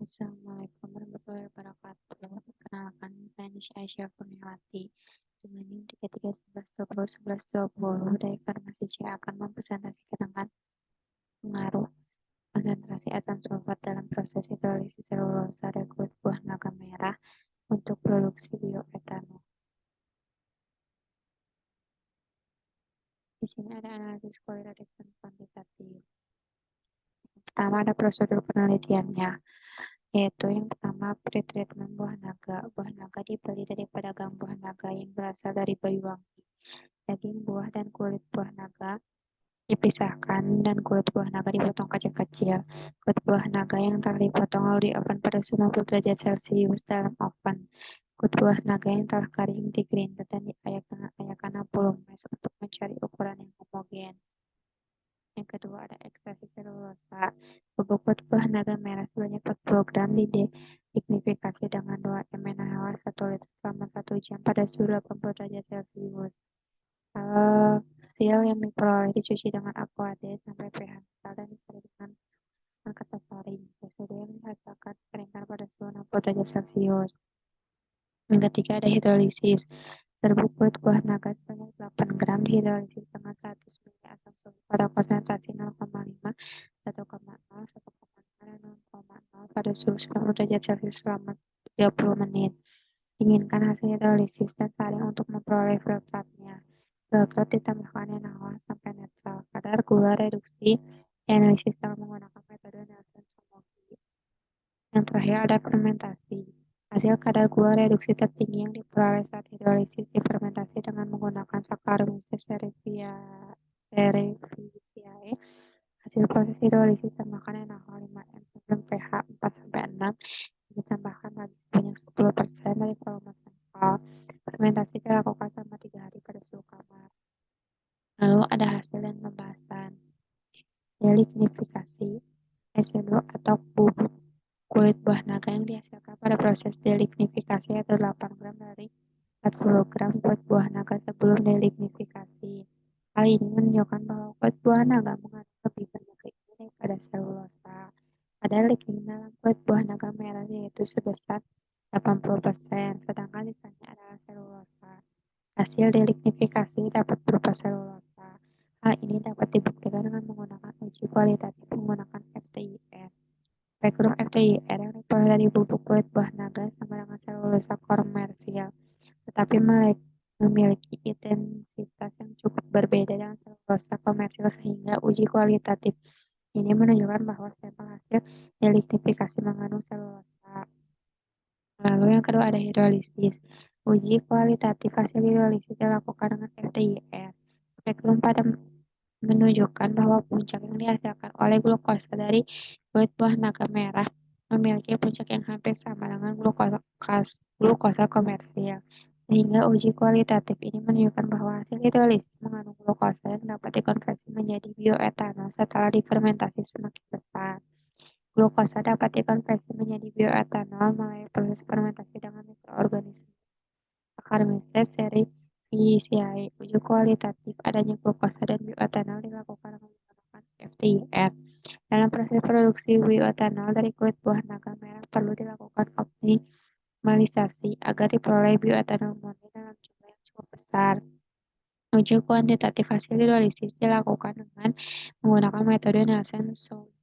Assalamualaikum warahmatullahi wabarakatuh. Perkenalkan, saya Nisha Aisyah Kurniawati. Dengan NIM 3311201120 dari Farmasi C akan mempresentasikan tentang pengaruh konsentrasi asam sulfat dalam proses hidrolisis selulosa dari kulit buah naga merah untuk produksi bioetanol. Di sini ada analisis kualitatif dan kuantitatif. Pertama ada prosedur penelitiannya, yaitu yang pertama pretreatment buah naga. Buah naga dibeli dari pedagang buah naga yang berasal dari Banyuwangi. Daging buah dan kulit buah naga dipisahkan dan kulit buah naga dipotong kecil-kecil. Kulit buah naga yang telah dipotong lalu di oven pada 90 derajat Celcius dalam oven. Kulit buah naga yang telah kering di grinder dan diayak dengan ayakan 60 mes untuk mencari ukuran yang homogen. Yang kedua ada ekstraksi selulosa. Bubuk kulit buah naga merah sebanyak 40 gram dilignifikasi dengan 2 mNaHa 1 liter selama 1 jam pada suhu 80 derajat Celcius. Hasil yang diperoleh dicuci dengan aquade sampai pH netral dan disaring dengan kertas saring. Residu yang dihasilkan dikeringkan pada suhu 60 derajat Celcius. Yang ketiga ada hidrolisis. Serbuk kulit buah naga sebanyak 8 gram dihidrolisis dengan 100 ml asam sulfat pada konsentrasi 0,5, 1,0, 1,0, dan 0,0 pada suhu 90 derajat Celcius selama 30 menit. Dinginkan hasil hidrolisis dan saring untuk memperoleh filtratnya. Filtrat ditambahkan NaOH sampai netral. Kadar gula reduksi dianalisis dengan menggunakan metode Nielsen-Somogyi. Yang terakhir ada fermentasi. Hasil kadar gula reduksi tertinggi yang diperoleh saat hidrolisis difermentasi dengan menggunakan Saccharomyces cerevisiae. Hasil proses hidrolisis tambahkan NaOH 5M sebelum pH 4-6, ditambahkan lagi sebanyak 10% dari volume sampel. Fermentasi dilakukan selama 3 hari pada suhu kamar. Lalu ada hasil dan pembahasan. Delignifikasi. Residu atau bubuk kulit buah naga yang dihasilkan pada proses delignifikasi yaitu 8 gram dari 40 gram kulit buah naga sebelum delignifikasi. Hal ini menunjukkan bahwa kulit buah naga mengandung lebih banyak lignin daripada selulosa. Kadar lignin dalam kulit buah naga merah yaitu sebesar 80%, sedangkan sisanya adalah selulosa. Hasil delignifikasi dapat berupa selulosa. Hal ini dapat dibuktikan dengan menggunakan uji kualitatif menggunakan FTIR. Spektrum FTIR yang diperoleh dari bubuk kulit buah naga sama dengan selulosa komersial, tetapi memiliki intensitas yang cukup berbeda dengan selulosa komersial sehingga uji kualitatif ini menunjukkan bahwa sampel hasil delignifikasi mengandung selulosa. Lalu yang kedua ada hidrolisis. Uji kualitatif hasil hidrolisis dilakukan dengan FTIR. Spektrum pada menunjukkan bahwa puncak yang dihasilkan oleh glukosa dari kulit buah naga merah memiliki puncak yang hampir sama dengan glukosa komersial. Sehingga uji kualitatif ini menunjukkan bahwa hasil hidrolisis mengandung glukosa yang dapat dikonversi menjadi bioetanol setelah difermentasi semakin besar. Glukosa dapat dikonversi menjadi bioetanol melalui proses fermentasi dengan mikroorganisme Saccharomyces cerevisiae. Uji kualitatif adanya glukosa dan bioetanol dilakukan dengan menggunakan FTIR. Dalam proses produksi bioetanol dari kulit buah naga merah perlu dilakukan optimalisasi agar diperoleh bioetanol murni dalam jumlah yang cukup besar. Uji kuantitatif hasil hidrolisis dilakukan dengan menggunakan metode Nielsen-Somogyi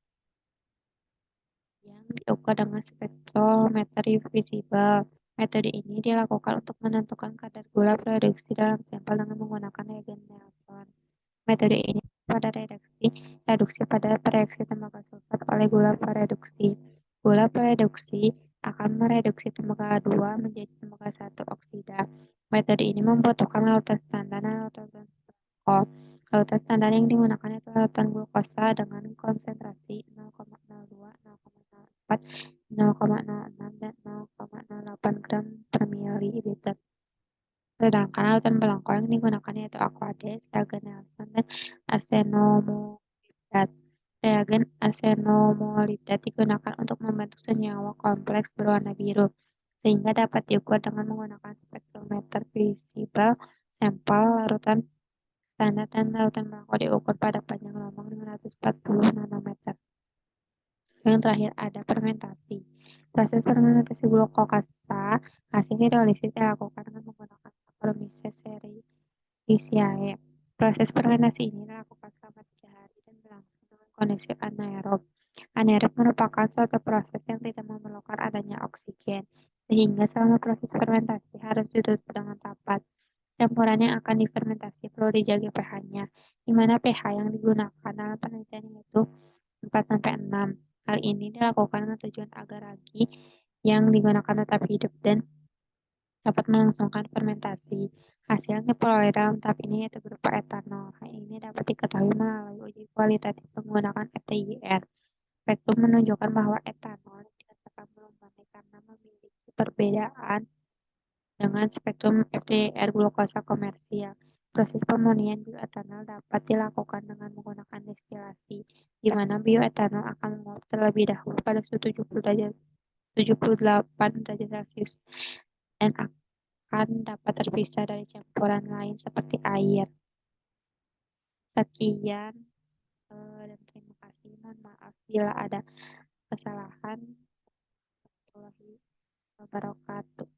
yang diukur dengan spektrometer visible. Metode ini dilakukan untuk menentukan kadar gula produksi dalam sampel dengan menggunakan reagen Nielsen. Metode ini pada reduksi pada reaksi tembaga sulfat oleh gula pereduksi. Gula pereduksi akan mereduksi tembaga 2 menjadi tembaga 1 oksida. Metode ini membutuhkan larutan standar dan larutan alkohol. Larutan standar yang digunakan itu larutan glukosa dengan konsentrasi 0,02, 0,04, 0,06, dan 0,08 gram per mililiter. Sedangkan larutan belangko yang digunakan yaitu aqueous, reagen Nielsen, dan asenomolidat. Reagen asenomolidat digunakan untuk membentuk senyawa kompleks berwarna biru, sehingga dapat diukur dengan menggunakan spektrometer visible. Sampel larutan standar dan larutan belangko diukur pada panjang gelombang 540 nanometer. Yang terakhir ada fermentasi. Proses fermentasi glukosasa hasil hidrolisis dilakukan dengan menggunakan Saccharomyces cerevisiae. Proses fermentasi ini dilakukan selama 3 hari dan berlangsung dengan kondisi anaerob. Anaerob merupakan suatu proses yang tidak memerlukan adanya oksigen, sehingga selama proses fermentasi harus ditutup dengan rapat. Campuran yang akan difermentasi perlu dijaga pH-nya, di mana pH yang digunakan dalam penelitian yaitu 4-6. Hal ini dilakukan dengan tujuan agar ragi yang digunakan tetap hidup dan dapat melangsungkan fermentasi. Hasil yang diperoleh dalam tahap ini yaitu berupa etanol. Hal ini dapat diketahui melalui uji kualitatif menggunakan FTIR. Spektrum menunjukkan bahwa etanol dikatakan belum baik karena memiliki perbedaan dengan spektrum FTIR glukosa komersial. Proses pemurnian bioetanol dapat dilakukan dengan menggunakan destilasi, di mana bioetanol akan menguap terlebih dahulu pada suhu 78 derajat Celcius dan akan dapat terpisah dari campuran lain seperti air. Sekian dan terima kasih. Mohon maaf bila ada kesalahan. Warahmatullahi wabarakatuh.